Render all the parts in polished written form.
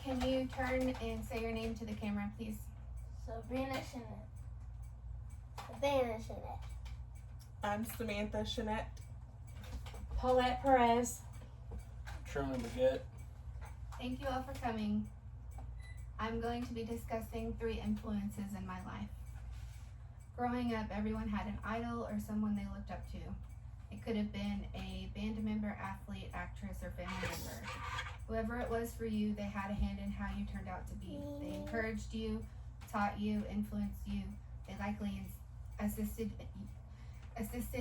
can you turn and say your name to the camera, please? Sabrina Shanette. Savannah Shanette. I'm Samantha Shanette. Paulette Perez. Truman Baguette. Thank you all for coming. I'm going to be discussing 3 influences in my life. Growing up, everyone had an idol or someone they looked up to. It could have been a band member, athlete, actress, or family member. Whoever it was for you, they had a hand in how you turned out to be. They encouraged you, taught you, influenced you. They likely assisted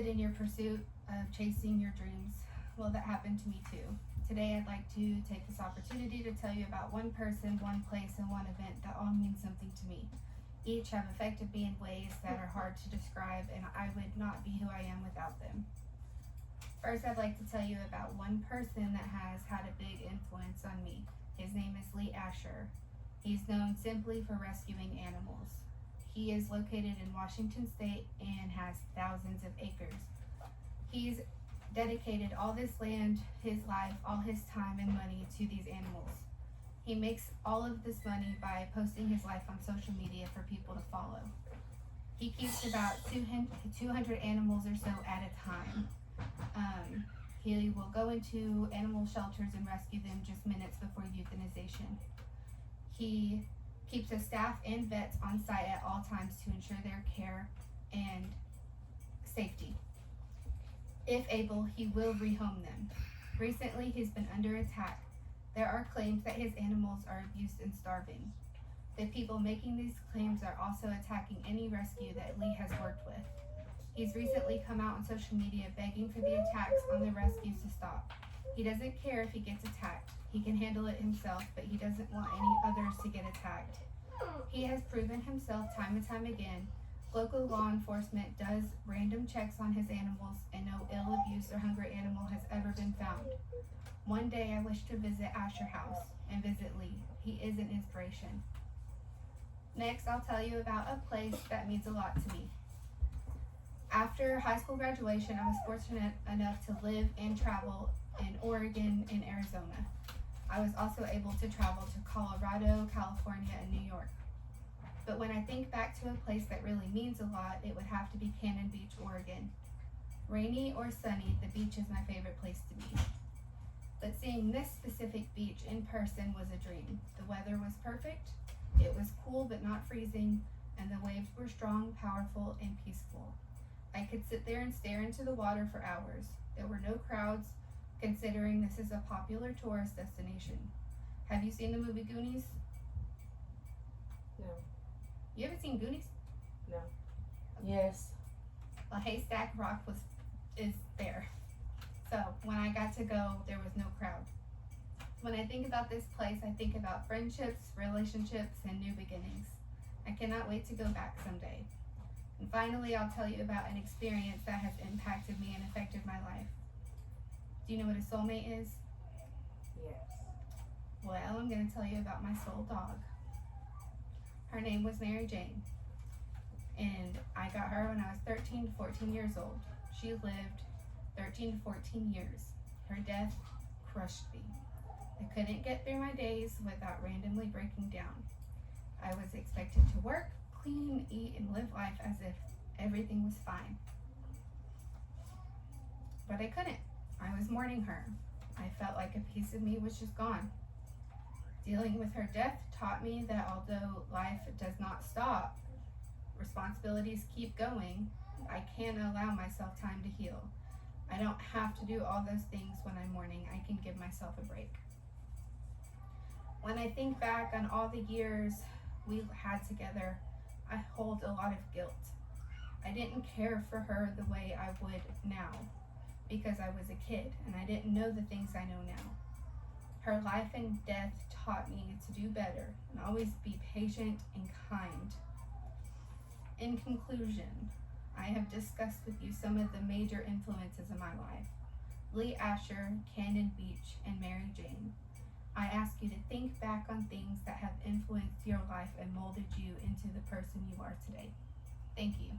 in your pursuit of chasing your dreams. Well, that happened to me too. Today, I'd like to take this opportunity to tell you about one person, one place, and one event that all mean something to me. Each have affected me in ways that are hard to describe, and I would not be who I am without them. First, I'd like to tell you about one person that has had a big influence on me. His name is Lee Asher. He's known simply for rescuing animals. He is located in Washington State and has thousands of acres. He's dedicated all this land, his life, all his time and money to these animals. He makes all of this money by posting his life on social media for people to follow. He keeps about 200 animals or so at a time. He will go into animal shelters and rescue them just minutes before euthanization. He keeps a staff and vets on site at all times to ensure their care and safety. If able, he will rehome them. Recently, he's been under attack. There are claims that his animals are abused and starving. The people making these claims are also attacking any rescue that Lee has worked with. He's recently come out on social media begging for the attacks on the rescues to stop. He doesn't care if he gets attacked. He can handle it himself, but he doesn't want any others to get attacked. He has proven himself time and time again. Local law enforcement does random checks on his animals, and no ill, abused, or hungry animal has ever been found. One day I wish to visit Asher House and visit Lee. He is an inspiration. Next, I'll tell you about a place that means a lot to me. After high school graduation, I was fortunate enough to live and travel in Oregon and Arizona. I was also able to travel to Colorado, California, and New York. But when I think back to a place that really means a lot, it would have to be Cannon Beach, Oregon. Rainy or sunny, the beach is my favorite place to be. But seeing this specific beach in person was a dream. The weather was perfect, it was cool but not freezing, and the waves were strong, powerful, and peaceful. I could sit there and stare into the water for hours. There were no crowds, considering this is a popular tourist destination. Have you seen the movie Goonies? No. You haven't seen Goonies? No. Yes. Well, Haystack Rock is there. So when I got to go, there was no crowd. When I think about this place, I think about friendships, relationships, and new beginnings. I cannot wait to go back someday. And finally, I'll tell you about an experience that has impacted me and affected my life. Do you know what a soulmate is? Yes. Well, I'm going to tell you about my soul dog. Her name was Mary Jane, and I got her when I was 13 to 14 years old. She lived 13 to 14 years. Her death crushed me. I couldn't get through my days without randomly breaking down. I was expected to work, clean, eat, and live life as if everything was fine. But I couldn't. I was mourning her. I felt like a piece of me was just gone. Dealing with her death taught me that although life does not stop, responsibilities keep going, I can allow myself time to heal. I don't have to do all those things when I'm mourning. I can give myself a break. When I think back on all the years we had together, I hold a lot of guilt. I didn't care for her the way I would now because I was a kid and I didn't know the things I know now. Her life and death taught me to do better and always be patient and kind. In conclusion, I have discussed with you some of the major influences in my life: Lee Asher, Cannon Beach, and Mary Jane. I ask you to think back on things that have influenced your life and molded you into the person you are today. Thank you.